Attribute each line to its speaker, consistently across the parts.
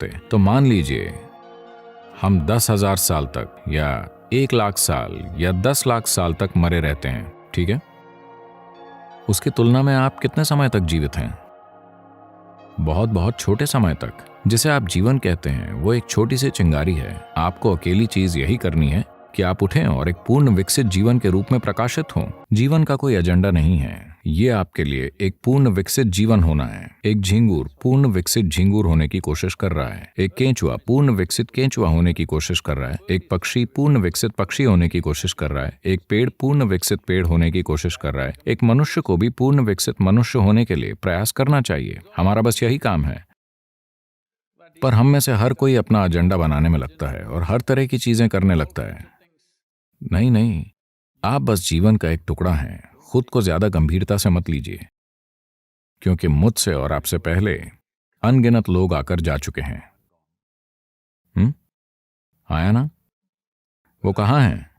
Speaker 1: सकते तो मान लीजिए हम 10,000 साल तक या 1,00,000 साल या 10 लाख साल तक मरे रहते हैं, ठीक है? उसकी तुलना में आप कितने समय तक जीवित हैं? बहुत बहुत छोटे समय तक। जिसे आप जीवन कहते हैं वो एक छोटी सी चिंगारी है। आपको अकेली चीज यही करनी है कि आप उठें और एक पूर्ण विकसित जीवन के रूप में प्रकाशित हों। जीवन का कोई एजेंडा नहीं है, ये आपके लिए एक पूर्ण विकसित जीवन होना है। एक झिंगुर पूर्ण विकसित झिंगुर होने की कोशिश कर रहा है, एक केंचुआ पूर्ण विकसित केंचुआ होने की कोशिश कर रहा है, एक पक्षी पूर्ण विकसित पक्षी होने की कोशिश कर रहा है, एक पेड़ पूर्ण विकसित पेड़ होने की कोशिश कर रहा है। एक मनुष्य को भी पूर्ण विकसित मनुष्य होने के लिए प्रयास करना चाहिए। हमारा बस यही काम है। पर हम में से हर कोई अपना एजेंडा बनाने में लगता है और हर तरह की चीजें करने लगता है। नहीं नहीं, आप बस जीवन का एक टुकड़ा हैं। खुद को ज्यादा गंभीरता से मत लीजिए, क्योंकि मुझसे और आपसे पहले अनगिनत लोग आकर जा चुके हैं। आया ना? वो कहाँ हैं?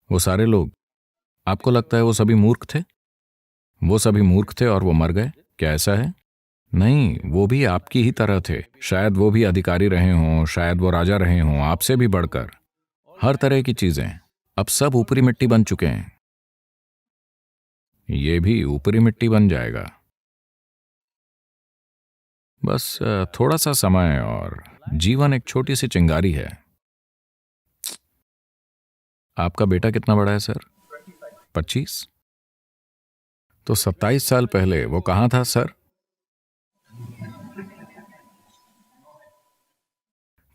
Speaker 1: वो सारे लोग। आपको लगता है वो सभी मूर्ख थे? वो सभी मूर्ख थे और वो मर गए? क्या ऐसा है? नहीं, वो भी आपकी ही तरह थे। शायद वो भी अधिकारी रहे हों, शायद वो राजा रहे हों, आपसे भी बढ़कर। हर तरह की चीजें। अब सब ऊपरी मिट्टी बन चुके हैं। ये भी ऊपरी मिट्टी बन जाएगा। बस थोड़ा सा समय और जीवन एक छोटी सी चिंगारी है। आपका बेटा कितना बड़ा है सर? 25? तो 27 साल पहले वो कहाँ था सर?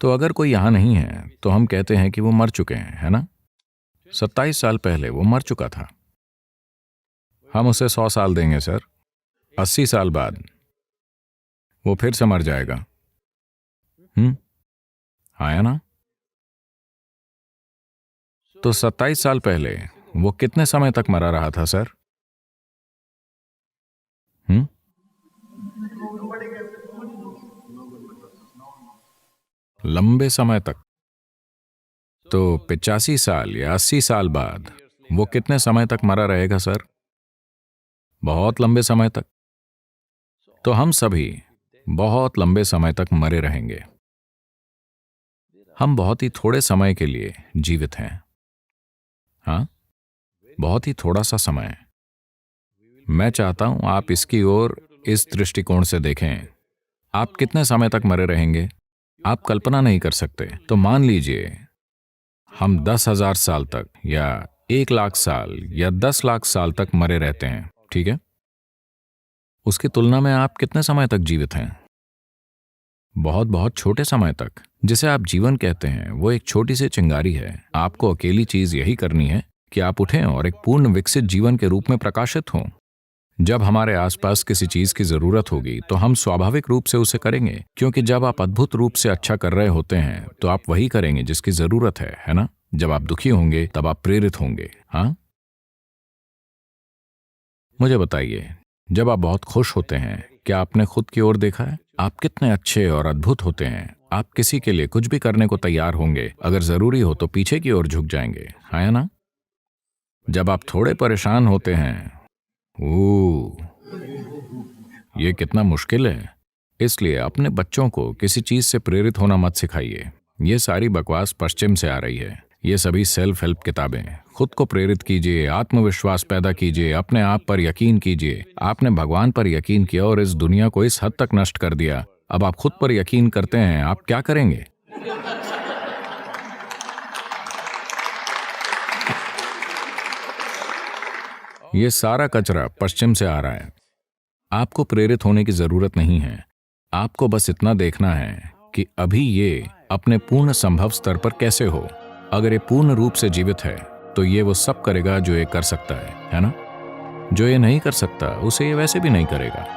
Speaker 1: तो अगर कोई यहां नहीं है तो हम कहते हैं कि वो मर चुके हैं, है ना? 27 साल पहले वो मर चुका था। हम उसे 100 साल देंगे सर। 80 साल बाद वो फिर से मर जाएगा। आया ना? तो 27 साल पहले वो कितने समय तक मरा रहा था सर? लंबे समय तक। तो 85 साल या 80 साल बाद वो कितने समय तक मरा रहेगा सर? बहुत लंबे समय तक। तो हम सभी बहुत लंबे समय तक मरे रहेंगे। हम बहुत ही थोड़े समय के लिए जीवित हैं। हाँ, बहुत ही थोड़ा सा समय। मैं चाहता हूं आप इसकी ओर इस दृष्टिकोण से देखें। आप कितने समय तक मरे रहेंगे? आप कल्पना नहीं कर सकते। तो मान लीजिए हम 10,000 साल तक या 1,00,000 साल या 10 लाख साल तक मरे रहते हैं, ठीक है? उसकी तुलना में आप कितने समय तक जीवित हैं? बहुत बहुत छोटे समय तक। जिसे आप जीवन कहते हैं वो एक छोटी सी चिंगारी है। आपको अकेली चीज यही करनी है कि आप उठें और एक पूर्ण विकसित जीवन के रूप में प्रकाशित हों। जब हमारे आसपास किसी चीज की जरूरत होगी तो हम स्वाभाविक रूप से उसे करेंगे, क्योंकि जब आप अद्भुत रूप से अच्छा कर रहे होते हैं तो आप वही करेंगे जिसकी जरूरत है ना? जब आप दुखी होंगे तब आप प्रेरित होंगे। हाँ, मुझे बताइए, जब आप बहुत खुश होते हैं क्या आपने खुद की ओर देखा है? आप कितने अच्छे और अद्भुत होते हैं। आप किसी के लिए कुछ भी करने को तैयार होंगे। अगर जरूरी हो तो पीछे की ओर झुक जाएंगे, है ना? जब आप थोड़े परेशान होते हैं, ये कितना मुश्किल है। इसलिए अपने बच्चों को किसी चीज से प्रेरित होना मत सिखाइए। ये सारी बकवास पश्चिम से आ रही है। ये सभी सेल्फ हेल्प किताबें। खुद को प्रेरित कीजिए, आत्मविश्वास पैदा कीजिए, अपने आप पर यकीन कीजिए। आपने भगवान पर यकीन किया और इस दुनिया को इस हद तक नष्ट कर दिया। अब आप खुद पर यकीन करते हैं, आप क्या करेंगे? ये सारा कचरा पश्चिम से आ रहा है। आपको प्रेरित होने की जरूरत नहीं है। आपको बस इतना देखना है कि अभी ये अपने पूर्ण संभव स्तर पर कैसे हो। अगर ये पूर्ण रूप से जीवित है तो ये वो सब करेगा जो ये कर सकता है ना? जो ये नहीं कर सकता उसे ये वैसे भी नहीं करेगा।